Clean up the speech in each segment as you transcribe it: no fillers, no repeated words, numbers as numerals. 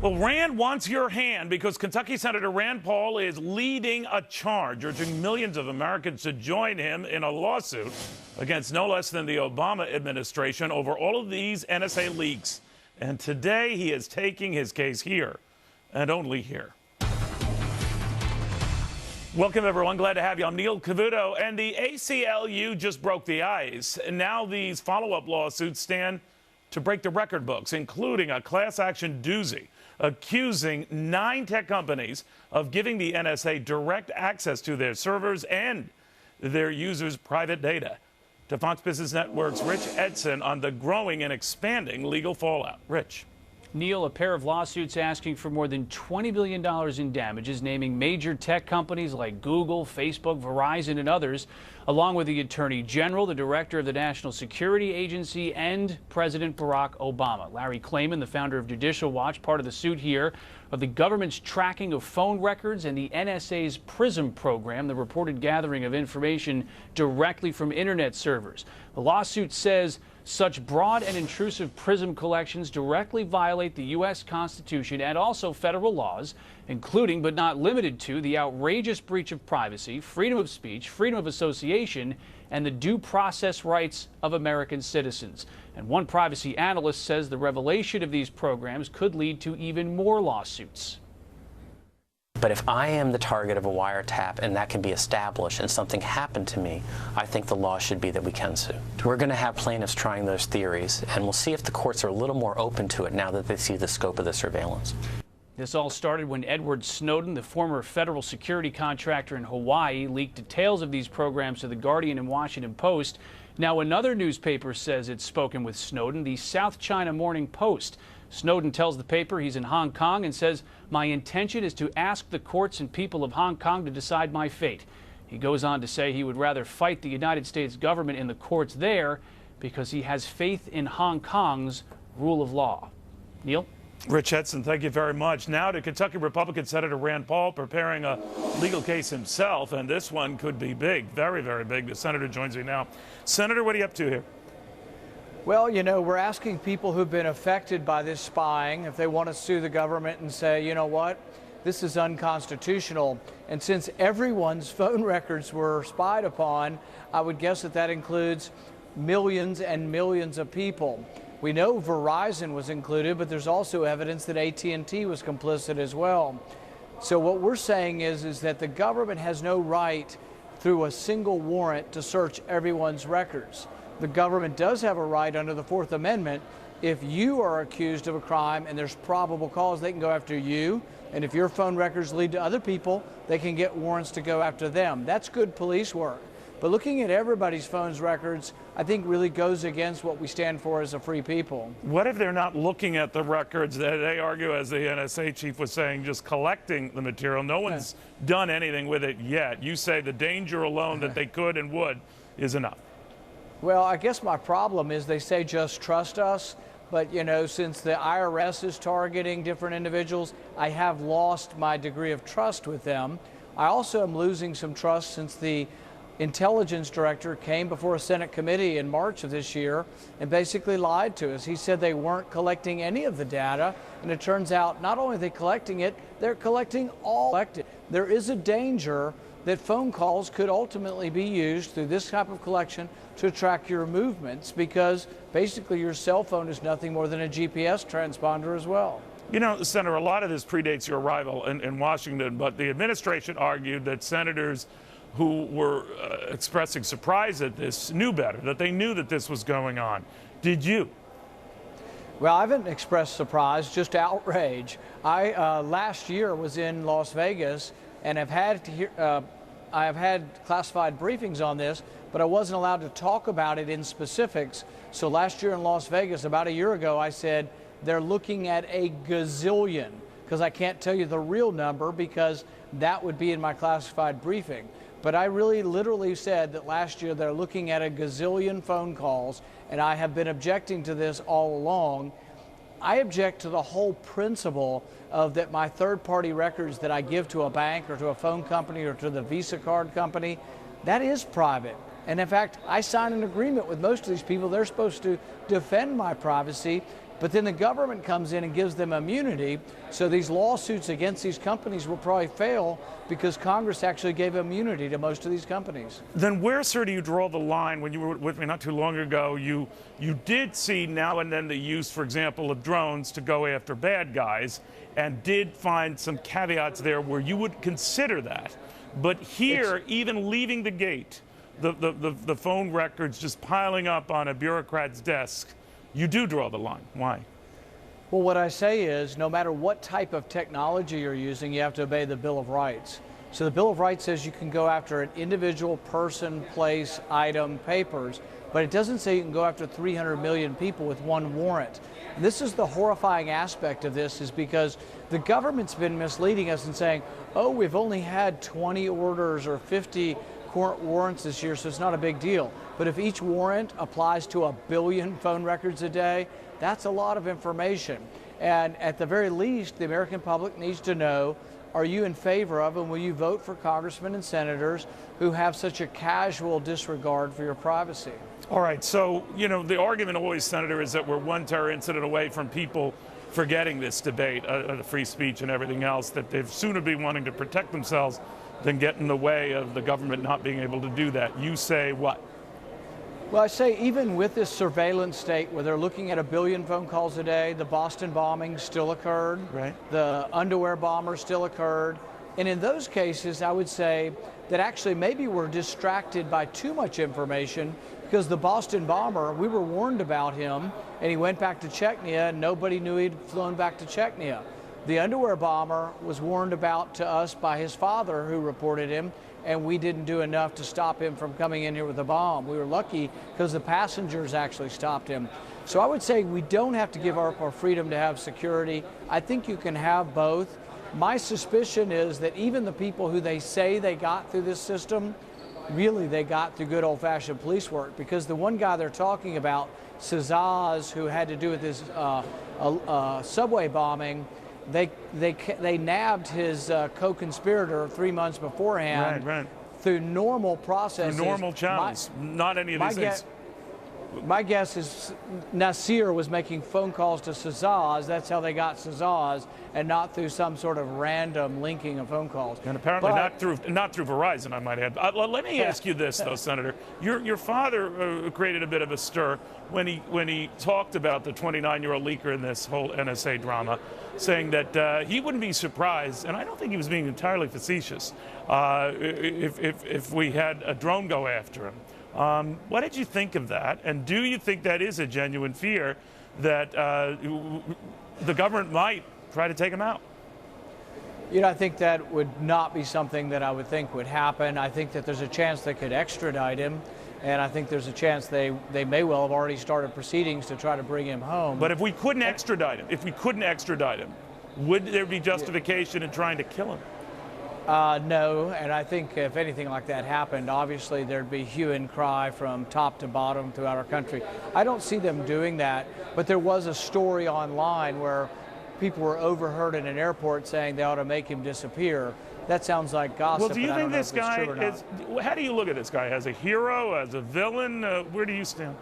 Well, Rand wants your hand because Kentucky Senator Rand Paul is leading a charge, urging millions of Americans to join him in a lawsuit against no less than the Obama administration over all of these NSA leaks. And today he is taking his case here and only here. Welcome, everyone. Glad to have you. I'm Neil Cavuto, and the ACLU just broke the ice. And now these follow-up lawsuits stand to break the record books, including a class action doozy accusing 9 tech companies of giving the NSA direct access to their servers and their users' private data. To Fox Business Network's Rich Edson on the growing and expanding legal fallout. Rich. Neil, a pair of lawsuits asking for more than $20 billion in damages, naming major tech companies like Google, Facebook, Verizon, and others, along with the Attorney General, the Director of the National Security Agency, and President Barack Obama. Larry Klayman, the founder of Judicial Watch, part of the suit here of the government's tracking of phone records and the NSA's PRISM program, the reported gathering of information directly from Internet servers. The lawsuit says such broad and intrusive PRISM collections directly violate the U.S. Constitution and also federal laws, including but not limited to the outrageous breach of privacy, freedom of speech, freedom of association, and the due process rights of American citizens. And one privacy analyst says the revelation of these programs could lead to even more lawsuits. But if I am the target of a wiretap and that can be established and something happened to me, I think the law should be that we can sue. We're going to have plaintiffs trying those theories, and we'll see if the courts are a little more open to it now that they see the scope of the surveillance. This all started when Edward Snowden, the former federal security contractor in Hawaii, leaked details of these programs to The Guardian and Washington Post. Now another newspaper says it's spoken with Snowden, the South China Morning Post. Snowden tells the paper he's in Hong Kong and says, "My intention is to ask the courts and people of Hong Kong to decide my fate." He goes on to say he would rather fight the United States government in the courts there because he has faith in Hong Kong's rule of law. Neil? Rich Edson, thank you very much. Now to Kentucky Republican Senator Rand Paul preparing a legal case himself, and this one could be big, very, very big. The senator joins me now. Senator, what are you up to here? Well, you know, we're asking people who've been affected by this spying if they want to sue the government and say, you know what, this is unconstitutional. And since everyone's phone records were spied upon, I would guess that that includes millions and millions of people. We know Verizon was included, but there's also evidence that AT&T was complicit as well. So what we're saying is that the government has no right through a single warrant to search everyone's records. The government does have a right under the Fourth Amendment. If you are accused of a crime and there's probable cause, they can go after you. And if your phone records lead to other people, they can get warrants to go after them. That's good police work. But looking at everybody's phone's records, I think really goes against what we stand for as a free people. What if they're not looking at the records? They argue, as the NSA chief was saying, just collecting the material. No one's done anything with it yet. You say the danger alone that they could and would is enough. Well, I guess my problem is they say just trust us, but you know, since the IRS is targeting different individuals, I have lost my degree of trust with them. I also am losing some trust since the intelligence director came before a Senate committee in March of this year and basically lied to us. He said they weren't collecting any of the data, and it turns out not only are they collecting it, they're collecting all collected. There is a danger that phone calls could ultimately be used through this type of collection to track your movements, because basically your cell phone is nothing more than a GPS transponder as well. You know, Senator, a lot of this predates your arrival in Washington, but the administration argued that senators who were expressing surprise at this knew better, that they knew that this was going on. Did you? Well, I haven't expressed surprise, just outrage. I last year was in Las Vegas and have had to hear, I have had classified briefings on this, but I wasn't allowed to talk about it in specifics. So last year in Las Vegas, about a year ago, I said they're looking at a gazillion, because I can't tell you the real number because that would be in my classified briefing. But I really literally said that last year they're looking at a gazillion phone calls, and I have been objecting to this all along. I object to the whole principle of that my third-party records that I give to a bank or to a phone company or to the Visa card company, that is private. And in fact, I signed an agreement with most of these people. They're supposed to defend my privacy, but then the government comes in and gives them immunity. So these lawsuits against these companies will probably fail because Congress actually gave immunity to most of these companies. Then where, sir, do you draw the line? When you were with me not too long ago, you did see now and then the use, for example, of drones to go after bad guys, and did find some caveats there where you would consider that. But here, even leaving the gate, the phone records just piling up on a bureaucrat's desk, you do draw the line. Why? Well, what I say is no matter what type of technology you're using, you have to obey the Bill of Rights. So the Bill of Rights says you can go after an individual person, place, item, papers, but it doesn't say you can go after 300 million people with one warrant. And this is the horrifying aspect of this, is because the government's been misleading us and saying, oh, we've only had 20 orders or 50 court warrants this year, so it's not a big deal. But if each warrant applies to 1 billion phone records a day, that's a lot of information. And at the very least, the American public needs to know, are you in favor of and will you vote for congressmen and senators who have such a casual disregard for your privacy? All right, so, you know, the argument always, Senator, is that we're one terror incident away from people forgetting this debate, free speech and everything else, that they'd sooner be wanting to protect themselves than get in the way of the government not being able to do that. You say what? Well, I say even with this surveillance state where they're looking at 1 billion phone calls a day, the Boston bombing still occurred, right? The underwear bomber still occurred. And in those cases, I would say that actually maybe we're distracted by too much information, because the Boston bomber, we were warned about him, and he went back to Chechnya, and nobody knew he'd flown back to Chechnya. The underwear bomber was warned about to us by his father, who reported him, and we didn't do enough to stop him from coming in here with a bomb. We were lucky because the passengers actually stopped him. So I would say we don't have to give up our freedom to have security. I think you can have both. My suspicion is that even the people who they say they got through this system, really they got through good old-fashioned police work, because the one guy they're talking about, Cazaz, who had to do with this subway bombing, they nabbed his co-conspirator 3 months beforehand, right. Through normal processes. Through normal channels, not any of these things. My guess is Nasir was making phone calls to Cazaz. That's how they got Cazaz, and not through some sort of random linking of phone calls. And apparently not through Verizon, I might add. Let me ask you this, though, Senator. Your father created a bit of a stir when he talked about the 29-year-old leaker in this whole NSA drama, saying that he wouldn't be surprised, and I don't think he was being entirely facetious, if we had a drone go after him. What did you think of that? And do you think that is a genuine fear that the government might try to take him out? You know, I think that would not be something that I would think would happen. I think that there's a chance they could extradite him, and I think there's a chance they may well have already started proceedings to try to bring him home. But if we couldn't extradite him, would there be justification in trying to kill him? No, and I think if anything like that happened, obviously there'd be hue and cry from top to bottom throughout our country. I don't see them doing that, but there was a story online where people were overheard in an airport saying they ought to make him disappear. That sounds like gossip. Well, do you think this guy is, how do you look at this guy? As a hero, as a villain? Where do you stand?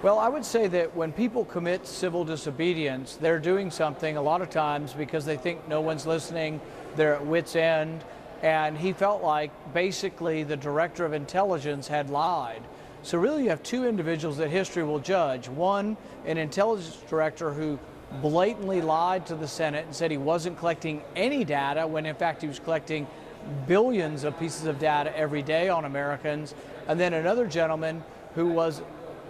Well, I would say that when people commit civil disobedience, they're doing something a lot of times because they think no one's listening, they're at wit's end, and he felt like basically the director of intelligence had lied. So really you have two individuals that history will judge. One, an intelligence director who blatantly lied to the Senate and said he wasn't collecting any data when in fact he was collecting billions of pieces of data every day on Americans. And then another gentleman who was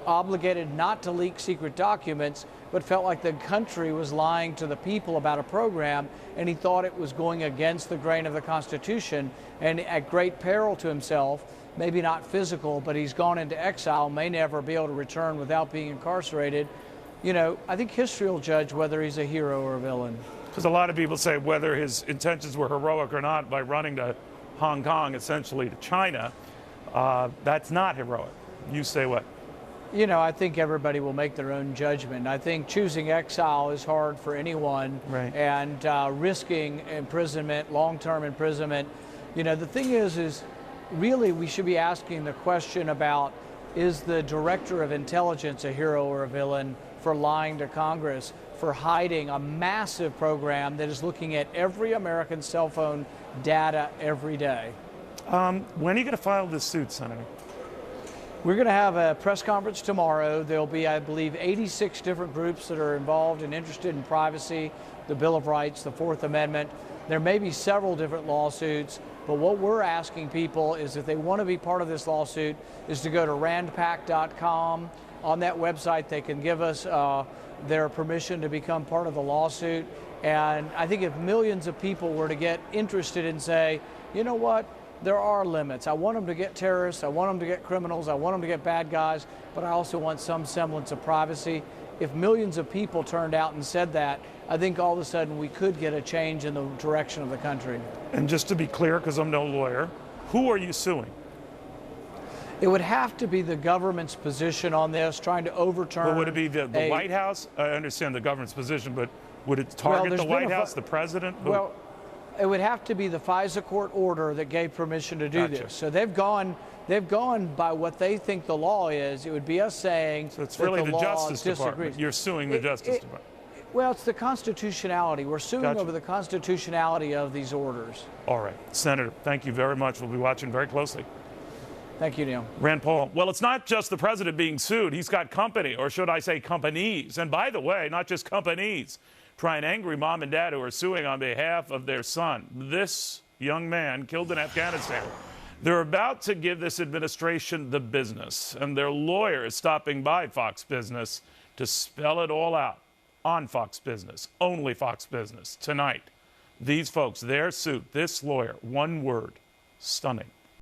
obligated not to leak secret documents, but felt like the country was lying to the people about a program, and he thought it was going against the grain of the Constitution, and at great peril to himself, maybe not physical, but he's gone into exile, may never be able to return without being incarcerated. You know, I think history will judge whether he's a hero or a villain. Because a lot of people say whether his intentions were heroic or not by running to Hong Kong, essentially to China, that's not heroic. You say what? You know, I think everybody will make their own judgment. I think choosing exile is hard for anyone, right. And risking imprisonment, long-term imprisonment. You know, the thing is really we should be asking the question about, is the director of intelligence a hero or a villain for lying to Congress, for hiding a massive program that is looking at every American cell phone data every day? When are you going to file this suit, Senator? We're going to have a press conference tomorrow. There'll be, I believe, 86 different groups that are involved and interested in privacy, the Bill of Rights, the Fourth Amendment. There may be several different lawsuits, but what we're asking people is if they want to be part of this lawsuit is to go to randpac.com. On that website, they can give us their permission to become part of the lawsuit. And I think if millions of people were to get interested and say, you know what, there are limits. I want them to get terrorists, I want them to get criminals, I want them to get bad guys, but I also want some semblance of privacy. If millions of people turned out and said that, I think all of a sudden we could get a change in the direction of the country. And just to be clear, because I'm no lawyer, who are you suing? It would have to be the government's position on this, trying to overturn. But would it be the White House? I understand the government's position, but would it target the White House, the president? Who? Well, it would have to be the FISA court order that gave permission to do this. So they've gone by what they think the law is. It would be us saying so it's really that the Justice Department. You're suing the Justice Department. Well, it's the constitutionality. We're suing over the constitutionality of these orders. All right. Senator, thank you very much. We'll be watching very closely. Thank you, Neil. Rand Paul. Well, it's not just the president being sued. He's got company, or should I say companies. And by the way, not just companies. Try an angry mom and dad who are suing on behalf of their son. This young man killed in Afghanistan. They're about to give this administration the business, and their lawyer is stopping by Fox Business to spell it all out on Fox Business, only Fox Business, tonight. These folks, their suit, this lawyer, one word, stunning.